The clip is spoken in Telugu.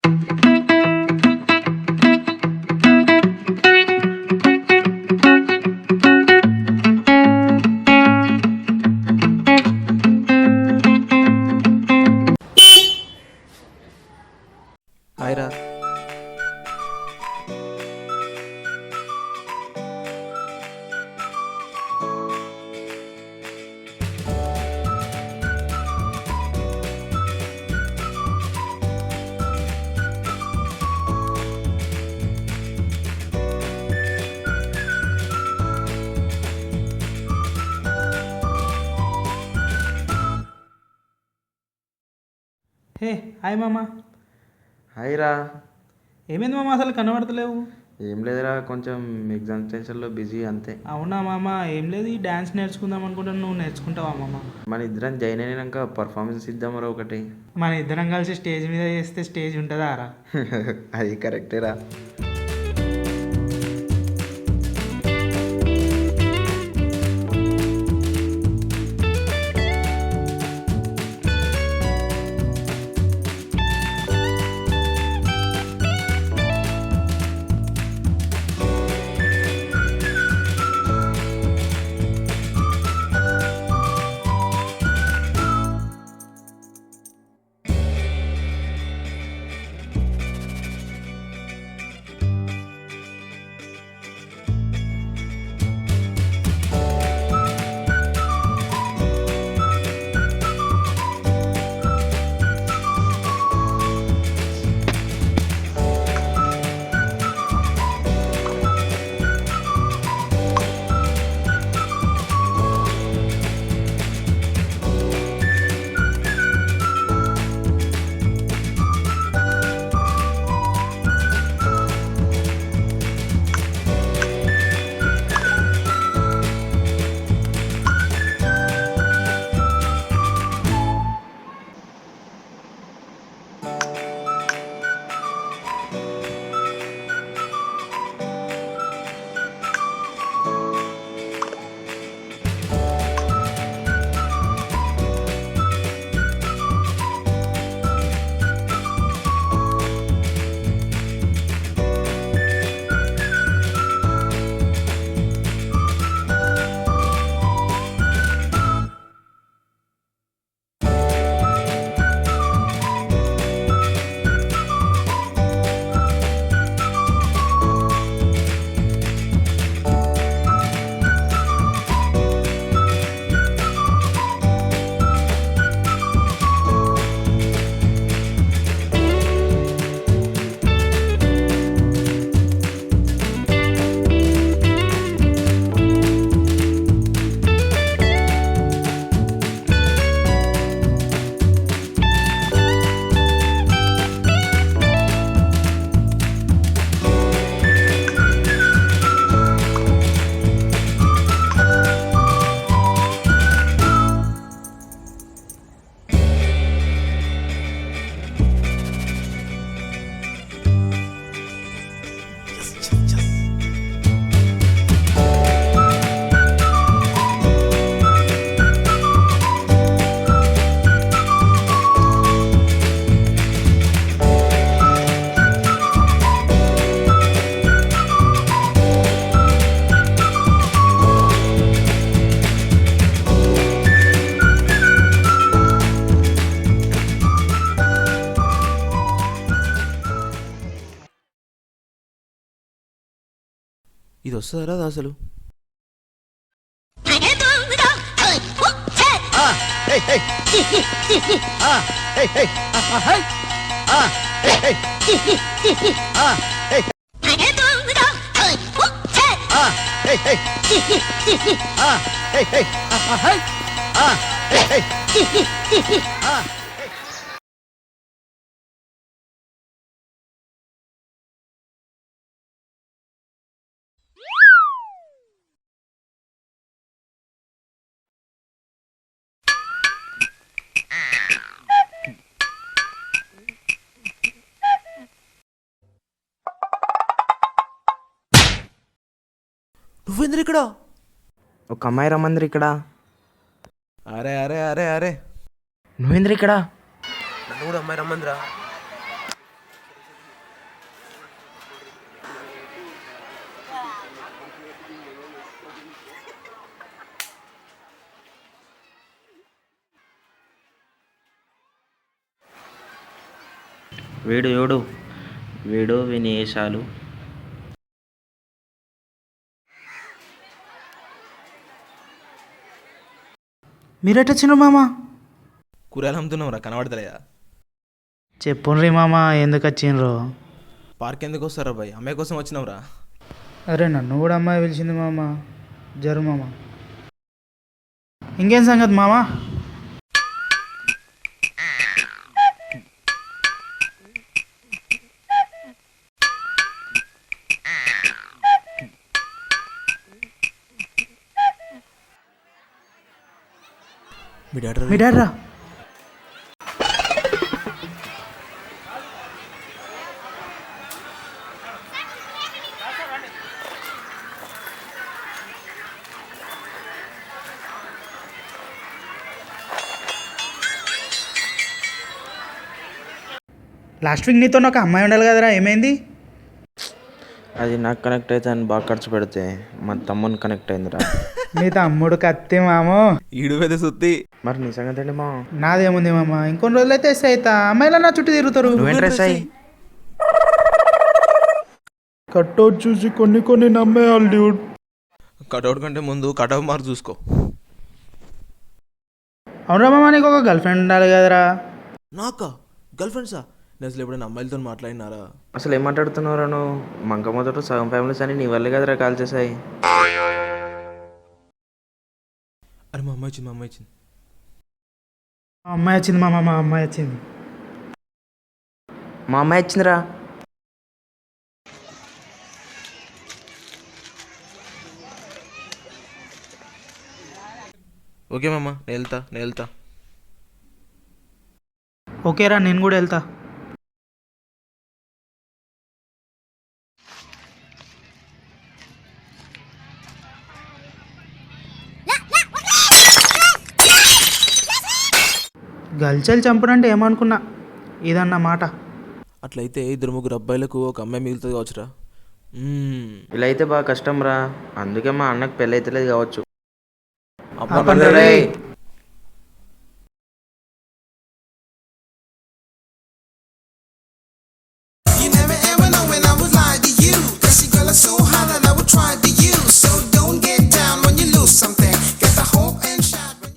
హాయ్రా. హే హాయ్ మామ. హాయ్రా. ఏమైంది మామ, అసలు కనబడతలేవు? ఏం లేదురా, కొంచెం ఎగ్జామ్ టెన్షన్లో బిజీ అంతే. అవునా మామ, ఏం లేదు, ఈ డ్యాన్స్ నేర్చుకుందాం అనుకుంటాను. నువ్వు నేర్చుకుంటావా మామ? మన ఇద్దరం జాయిన్ అయినాక పర్ఫార్మెన్స్ ఇద్దామరా ఒకటి. మన ఇద్దరం కలిసి స్టేజ్ మీద చేస్తే స్టేజ్ ఉంటుందా రా? అది కరెక్టేరా. ఇది వస్తుందా రాదా అసలు? నువ్వెందుకు ఇక్కడ? ఒక అమ్మాయి రమ్మందిరి ఇక్కడ. అరే అరే అరే అరే నువ్వేంద్ర ఇక్కడ? నన్ను కూడా అమ్మాయి రమ్మందిరా. వీడు ఎవడు వీడు వినేశాలు. మీరెట్ వచ్చిండ్రు మామ? కూరగాయలు అమ్ముతున్నాం రా, కనబడతలేదా? చెప్పుండ్రి మామ, ఎందుకు వచ్చిండ్రు? పార్క్ ఎందుకు వస్తారా బాయ్? అమ్మాయి కోసం వచ్చినాం రా. అరే నన్ను కూడా అమ్మాయి పిలిచింది మామ. జరు మామ. ఇంకేం సంగతి మామ? మీ డాడీ మీ డాడీ రా. లాస్ట్ వీక్ నీతో ఒక అమ్మాయి ఉండాలి కదరా, ఏమైంది? అది నాకు కనెక్ట్ అయితే అని బాగా ఖర్చు పెడితే మా తమ్ముని కనెక్ట్ అయిందిరా. మీ తమ్ముడు కత్తి మామో. ఈడు పెద్ద సుత్తి. మరి నీ సంగతి ఏంటి మా? నాదేముంది మామ, ఇంకొన్ని రోజులు అయితే ఎస్ అవుతా. అమ్మాయిలా నా చుట్టూ తిరుగుతారు. నువ్వేంట్రా సాయి? కట్టౌట్ చూసి కొన్ని నమ్మేయాలి డ్యూడ్. కటౌట్ కంటే ముందు కటౌట్ మార్క్ చూసుకో. అవునరా మామ, నీకు ఒక గర్ల్ ఫ్రెండ్ ఉండాలి కదరా? నాకా గర్ల్ ఫ్రెండ్సా? నేను అసలు ఎప్పుడైనా అమ్మాయిలతో మాట్లాడినారా? అసలు ఏం మాట్లాడుతున్నావురా నువ్వు? మంక మొదట సగం ఫ్యామిలీస్ అని నీ వల్లే కదరా కాల్ చేసాయి. అరే మా అమ్మాయి వచ్చింది, మా అమ్మాయి వచ్చింది. మా అమ్మాయి వచ్చింది మామ, మా అమ్మాయి వచ్చింది. మా అమ్మాయి వచ్చిందిరా. ఓకే మామ, నేను వెళ్తా. ఓకేరా, నేను కూడా వెళ్తా. గల్చలు చంపడంటే ఏమనుకున్నా, ఇదన్న మాట. అట్లయితే 2-3 అబ్బాయిలకు ఒక అమ్మాయి మిగులుతుంది కావచ్చురా. ఇలా అయితే బాగా కష్టం రా. అందుకే మా అన్నకు పెళ్ళి అయితే లేదు కావచ్చు. అబ్బా,